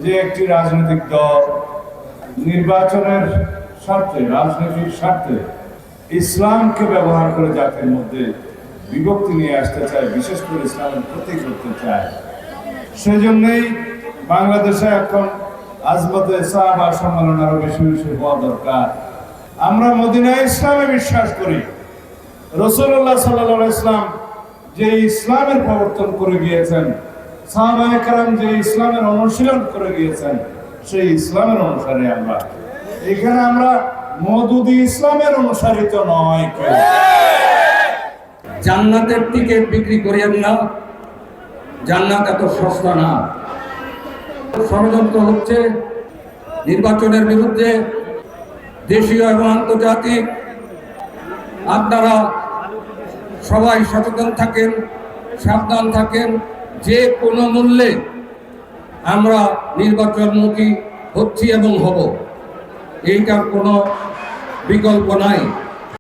যে একটি রাজনৈতিক দল নির্বাচনের স্বার্থে, রাজনৈতিক স্বার্থে ইসলামকে ব্যবহার করে জাতির মধ্যে বিভক্তি নিয়ে আসতে চায়, বিশেষ করে ইসলামের ক্ষতি করতে চায়, সেজন্যই বাংলাদেশে এখন আজমতে সাহাবা সম্মেলন আরো বেশি বেশি হওয়া দরকার। আমরা মদিনায় ইসলামে বিশ্বাস করি। রাসূলুল্লাহ সাল্লাল্লাহু আলাইহি ইসলাম যে ইসলামের প্রবর্তন করে গিয়েছেন, সাহাবায়ে কেরাম যে ইসলামের অনুশীলন করে গিয়েছেন, সেই ইসলামের অনুসারী আমরা। এখানে আমরা মওদুদি ইসলামের অনুসারিত নয়। জান্নাতের টিকিট বিক্রি করিয়েন না, জান্নাত এত সস্তা না। ষড়যন্ত্র হচ্ছে নির্বাচনের বিরুদ্ধে, দেশীয় এবং আন্তর্জাতিক। আপনারা সবাই সচেতন থাকেন, সাবধান থাকেন। যে কোনো মূল্যে আমরা নির্বাচনমুখী হচ্ছি এবং হব, এইটার কোনো বিকল্প নাই।